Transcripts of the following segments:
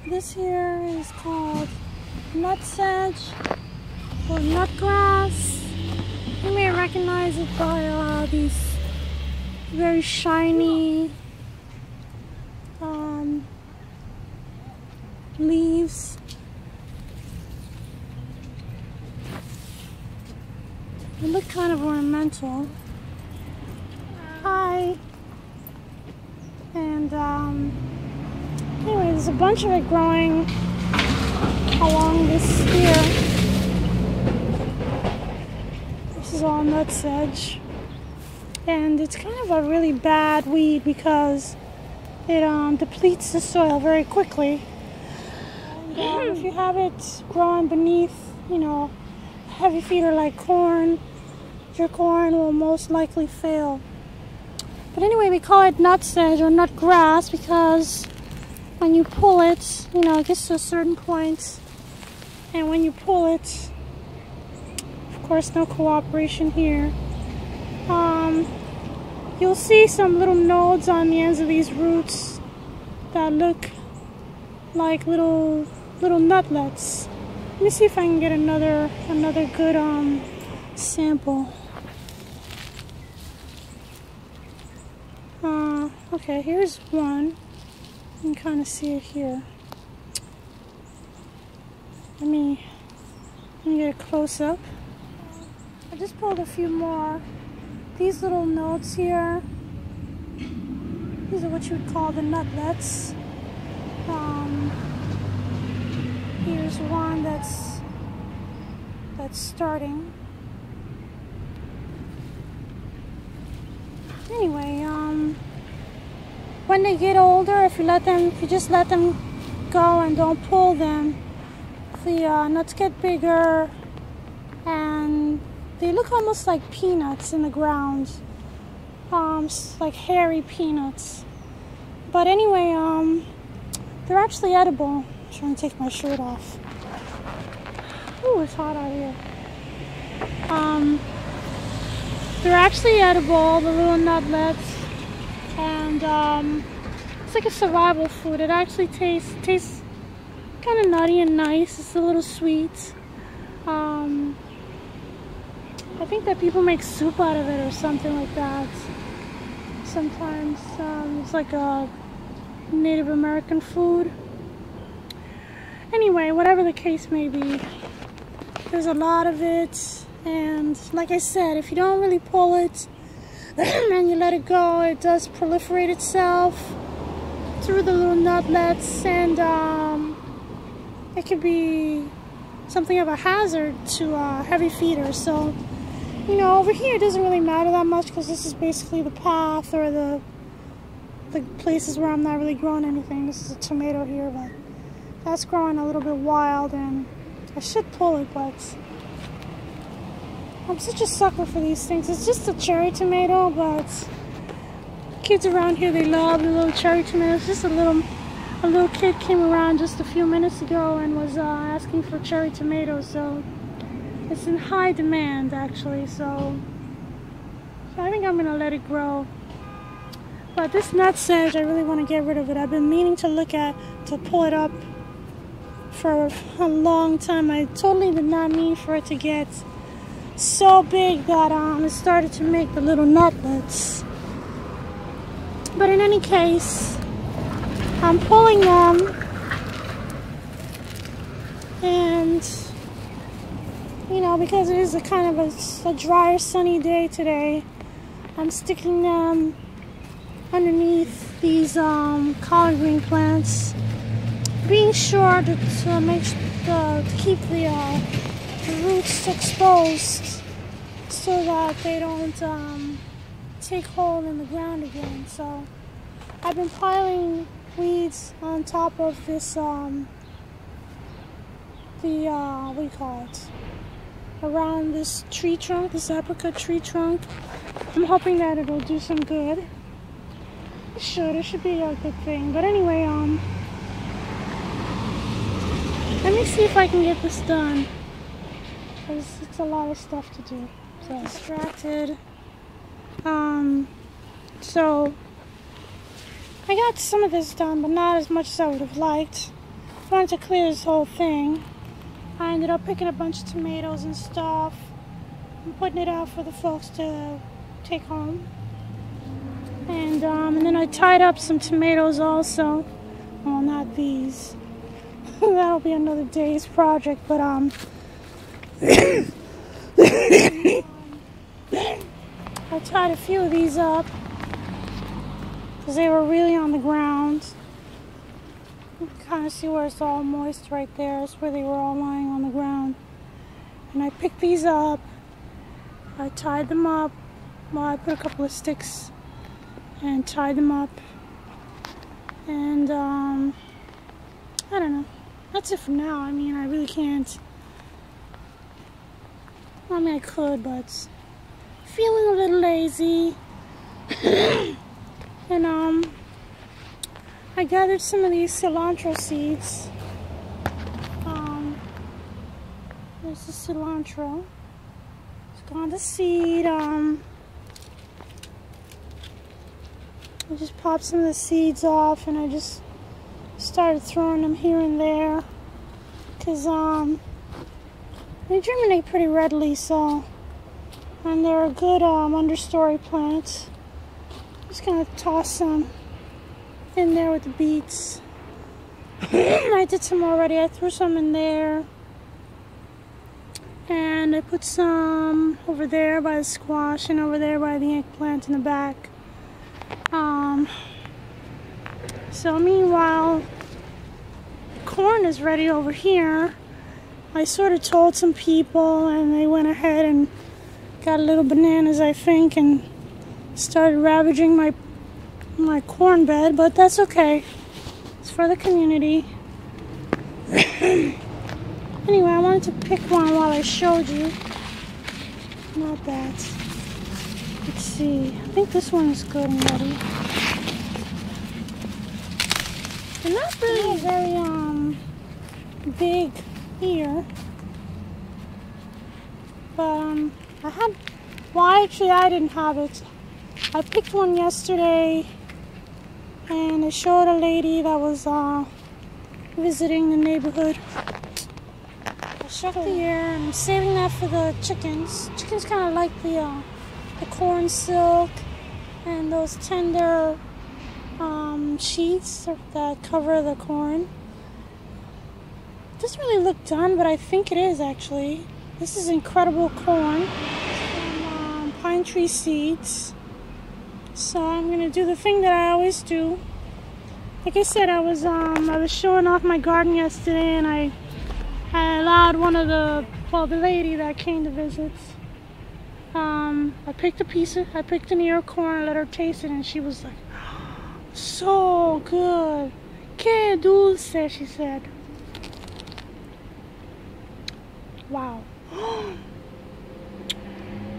This here is called nutsedge or nutgrass. You may recognize it by these very shiny leaves. They look kind of ornamental. Hi. And anyway, there's a bunch of it growing along this here. This is all nutsedge. And it's kind of a really bad weed because it depletes the soil very quickly. And if you have it growing beneath, you know, a heavy feeder like corn, your corn will most likely fail. But anyway, we call it nutsedge or nutgrass because when you pull it, you know, it gets to a certain point, and when you pull it, of course, no cooperation here. You'll see some little nodes on the ends of these roots that look like little nutlets. Let me see if I can get another good sample. Okay, here's one. You can kind of see it here. Let me get a close up. I just pulled a few more. These little nodes here, these are what you would call the nutlets. Here's one that's starting. Anyway, when they get older, if you just let them go and don't pull them, the nuts get bigger and they look almost like peanuts in the ground, like hairy peanuts. But anyway, they're actually edible. I'm trying to take my shirt off. Ooh, it's hot out here. They're actually edible, the little nutlets, and it's like a survival food. It actually tastes kind of nutty and nice. It's a little sweet. I think that people make soup out of it or something like that. Sometimes it's like a Native American food. Anyway, whatever the case may be, there's a lot of it. And like I said, if you don't really pull it and you let it go, it does proliferate itself through the little nutlets, and it could be something of a hazard to heavy feeders. So, you know, over here it doesn't really matter that much because this is basically the path or the places where I'm not really growing anything. This is a tomato here, but that's growing a little bit wild, and I should pull it, but I'm such a sucker for these things. It's just a cherry tomato, but kids around here, they love the little cherry tomatoes. Just a little kid came around just a few minutes ago and was asking for cherry tomatoes, so it's in high demand actually. So I think I'm gonna let it grow. But this nutsedge, I really want to get rid of it. I've been meaning to pull it up for a long time. I totally did not mean for it to get so big that it started to make the little nutlets. But in any case, I'm pulling them, and you know, because it is a kind of a drier, sunny day today, I'm sticking them underneath these collard green plants, being sure to keep the roots exposed so that they don't take hold in the ground again. So I've been piling weeds on top of this what do you call it, around this tree trunk, this apricot tree trunk. I'm hoping that it'll do some good. It should be a good thing. But anyway, let me see if I can get this done, because it's a lot of stuff to do. So distracted. So I got some of this done, but not as much as I would have liked. wanted to clear this whole thing. I ended up picking a bunch of tomatoes and stuff and putting it out for the folks to take home. And then I tied up some tomatoes also. Well, not these. That'll be another day's project, but I tied a few of these up because they were really on the ground. You can kind of see where it's all moist right there. That's where they were all lying on the ground. And I picked these up. I tied them up. Well, I put a couple of sticks and tied them up. And I don't know. That's it for now. I mean, I really can't. I mean, I could, but feeling a little lazy. And I gathered some of these cilantro seeds. There's the cilantro. It's gone to seed. I just popped some of the seeds off, and I just started throwing them here and there, because they germinate pretty readily, so, and they're a good understory plant. Just gonna toss some in there with the beets. I did some already. I threw some in there, and I put some over there by the squash and over there by the eggplant in the back. So meanwhile, corn is ready over here. I sort of told some people, and they went ahead and got little bananas, I think, and started ravaging my corn bed, but that's okay. It's for the community. Anyway, I wanted to pick one while I showed you. Not that. Let's see. I think this one is good and ready. They're not really very big here, but actually I didn't have it. I picked one yesterday, and I showed a lady that was visiting the neighborhood. I shook the air, and I'm saving that for the chickens. Chickens kind of like the corn silk and those tender sheets that cover the corn. It doesn't really look done, but I think it is actually. This is incredible corn from pine tree seeds. So I'm gonna do the thing that I always do. Like I said, I was showing off my garden yesterday, and I allowed the lady that came to visit. I picked an ear of corn, I let her taste it, and she was like, so good. Que dulce, she said. Wow.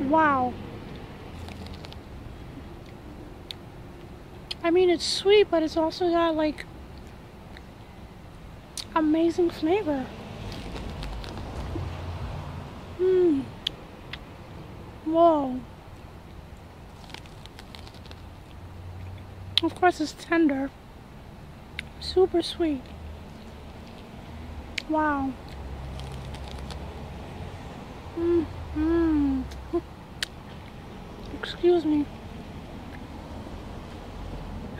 Wow. I mean, it's sweet, but it's also got like amazing flavor. Whoa. Of course, it's tender. Super sweet. Wow. Excuse me.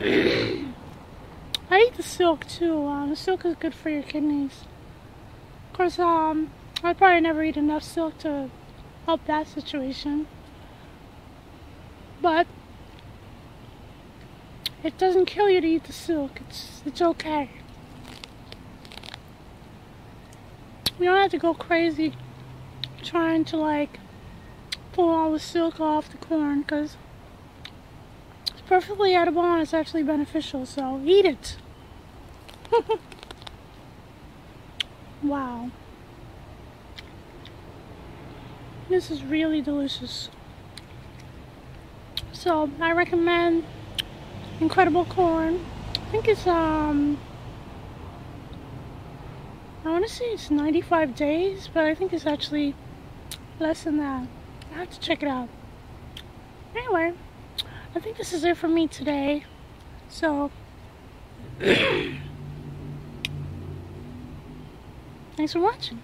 I eat the silk too. The silk is good for your kidneys. Of course, I'd probably never eat enough silk to help that situation. But it doesn't kill you to eat the silk. It's okay. You don't have to go crazy trying to like pull all the silk off the corn, because it's perfectly edible and it's actually beneficial, so eat it. Wow. This is really delicious. So I recommend incredible corn. I think it's I want to say it's 95 days, but I think it's actually less than that. I have to check it out. Anyway, I think this is it for me today. So Thanks for watching.